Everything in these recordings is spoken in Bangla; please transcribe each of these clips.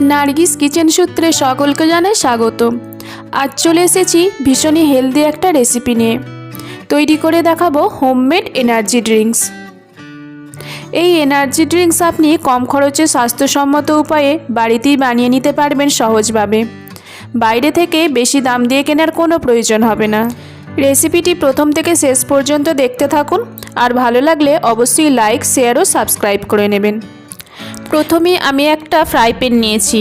নার্গিস কিচেন সূত্রে সকলকে জানাই স্বাগত। আজ চলে এসেছি ভীষণই হেলদি একটা রেসিপি নিয়ে। তৈরি করে দেখাবো হোমমেড এনার্জি ড্রিঙ্কস। এই এনার্জি ড্রিঙ্কস আপনি কম খরচে স্বাস্থ্যসম্মত উপায়ে বাড়িতেই বানিয়ে নিতে পারবেন সহজভাবে। বাইরে থেকে বেশি দাম দিয়ে কেনার কোনো প্রয়োজন হবে না। রেসিপিটি প্রথম থেকে শেষ পর্যন্ত দেখতে থাকুন, আর ভালো লাগলে অবশ্যই লাইক, শেয়ার ও সাবস্ক্রাইব করে নেবেন। প্রথমে আমি একটা ফ্রাই প্যান নিয়েছি।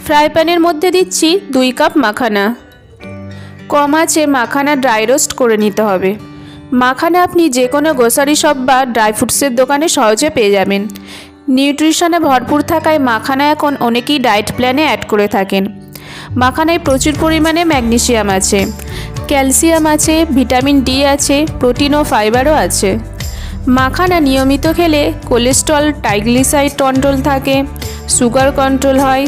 ফ্রাই প্যানের মধ্যে দিচ্ছি 2 কাপ মাখানা। কম আঁচে মাখানা ড্রাই রোস্ট করে নিতে হবে। মাখানা আপনি যে কোনো গ্রোসারি শপ বা ড্রাই ফ্রুটসের দোকানে সহজে পেয়ে যাবেন। নিউট্রিশনে ভরপুর থাকায় মাখানা এখন অনেকেই ডায়েট প্ল্যানে অ্যাড করে থাকেন। মাখানায় প্রচুর পরিমাণে ম্যাগনেসিয়াম আছে, ক্যালসিয়াম আছে, ভিটামিন ডি আছে, প্রোটিন ও ফাইবারও আছে। মাখানা নিয়মিত খেলে কোলেস্ট্রল, ট্রাইগ্লিসারাইড কন্ট্রোল থাকে, সুগার কন্ট্রোল হয়।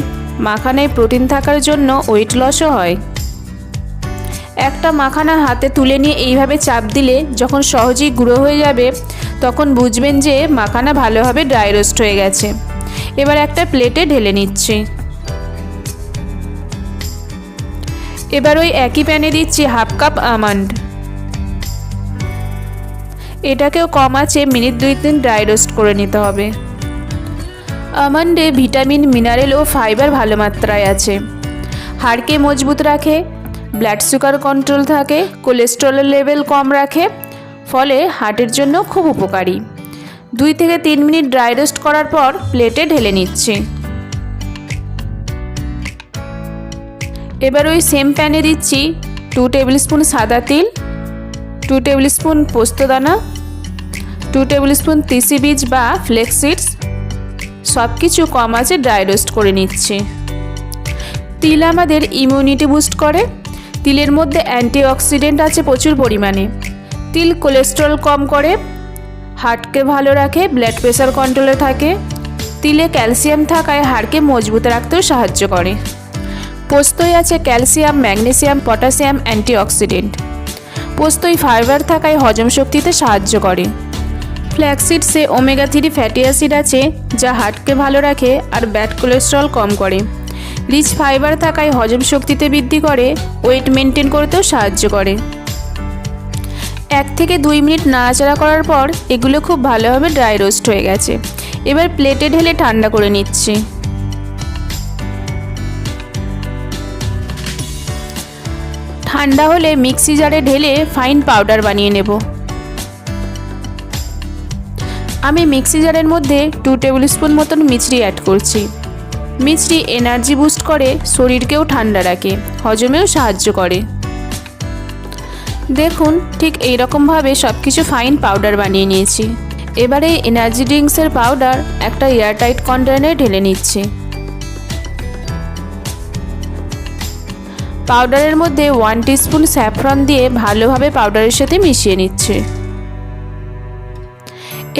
মাখানায় প্রোটিন থাকার জন্য ওয়েট লসও হয়। একটা মাখানা হাতে তুলে নিয়ে এইভাবে চাপ দিলে যখন সহজেই গুঁড়ো হয়ে যাবে, তখন বুঝবেন যে মাখানা ভালোভাবে ড্রাই রোস্ট হয়ে গেছে। এবার একটা প্লেটে ঢেলে নিচ্ছি। এবার ওই একই প্যানে দিচ্ছি 1/2 কাপ আমন্ড। এটাকেও কম আঁচে মিনিট 2-3 ড্রাই রোস্ট করে নিতে হবে। আমন্ডে ভিটামিন, মিনারেল ও ফাইবার ভালো মাত্রায় আছে। হাড়কে মজবুত রাখে, ব্লাড সুগার কন্ট্রোল থাকে, কোলেস্টেরলের লেভেল কম রাখে, ফলে হার্টের জন্য খুব উপকারী। 2 থেকে 3 মিনিট ড্রাই রোস্ট করার পর প্লেটে ঢেলে নিচ্ছি। এবার ওই সেম প্যানে দিচ্ছি 2 টেবিল স্পুন সাদা তিল, 2 টেবিল স্পুন পোস্তদানা, 2 টেবিল স্পুন তিসি বীজ বা ফ্লেক্স সিডস। সব কিছু কম আঁচে ড্রাই রোস্ট করে নিচ্ছি। তিল আমাদের ইমিউনিটি বুস্ট করে। তিলের মধ্যে অ্যান্টিঅক্সিডেন্ট আছে প্রচুর পরিমাণে। তিল কোলেস্টেরল কম করে, হার্টকে ভালো রাখে, ব্লাড প্রেশার কন্ট্রোলে থাকে। তিলে ক্যালসিয়াম থাকায় হাড়কে মজবুত রাখতেও সাহায্য করে। পোস্তয় আছে ক্যালসিয়াম, ম্যাগনেসিয়াম, পটাশিয়াম, অ্যান্টিঅক্সিডেন্ট। পোস্তয় ফাইবার থাকায় হজম শক্তিতে সাহায্য করে। ফ্ল্যাক্সিডসে ওমেগা 3 ফ্যাটি অ্যাসিড আছে, যা হার্টকে ভালো রাখে আর ব্যাড কোলেস্ট্রল কম করে। রিচ ফাইবার থাকায় হজম শক্তিতে বৃদ্ধি করে, ওয়েট মেনটেন করতেও সাহায্য করে। 1 থেকে 2 মিনিট নাড়াচাড়া করার পর এগুলো খুব ভালোভাবে ড্রাই রোস্ট হয়ে গেছে। এবার প্লেটে ঢেলে ঠান্ডা করে নিচ্ছি। ঠান্ডা হলে মিক্সি জারে ঢেলে ফাইন পাউডার বানিয়ে নেব। আমি মিক্সি জারের মধ্যে 2 টেবিল স্পুন মতন মিছরি অ্যাড করছি। মিছরি এনার্জি বুস্ট করে, শরীরকেও ঠান্ডা রাখে, হজমেও সাহায্য করে। দেখুন, ঠিক এই রকমভাবে সব কিছু ফাইন পাউডার বানিয়ে নিয়েছি। এবারে এনার্জি ড্রিঙ্কসের পাউডার একটা এয়ারটাইট কন্টেনারে ঢেলে নিচ্ছি। পাউডারের মধ্যে 1 টিস্পুন স্যাফরন দিয়ে ভালোভাবে পাউডারের সাথে মিশিয়ে নিচ্ছে।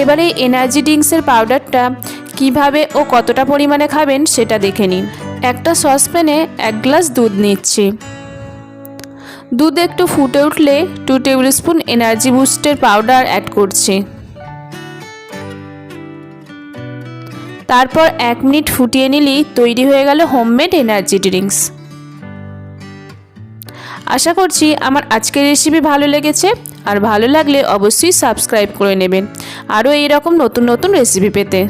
এবারে এনার্জি ড্রিঙ্কসের পাউডারটা কিভাবে ও কতটা পরিমাণে খাবেন সেটা দেখে নিন। একটা সসপ্যানে 1 গ্লাস দুধ নিচ্ছি। দুধ একটু ফুটে উঠলে 2 টেবিল স্পুন এনার্জি বুস্টের পাউডার অ্যাড করছি। তারপর 1 মিনিট ফুটিয়ে নিলেই তৈরি হয়ে গেল হোমমেড এনার্জি ড্রিঙ্কস। আশা করছি আমার আজকের রেসিপি ভালো লেগেছে, আর ভালো লাগলে অবশ্যই সাবস্ক্রাইব করে নেবেন আরও এইরকম নতুন নতুন রেসিপি পেতে।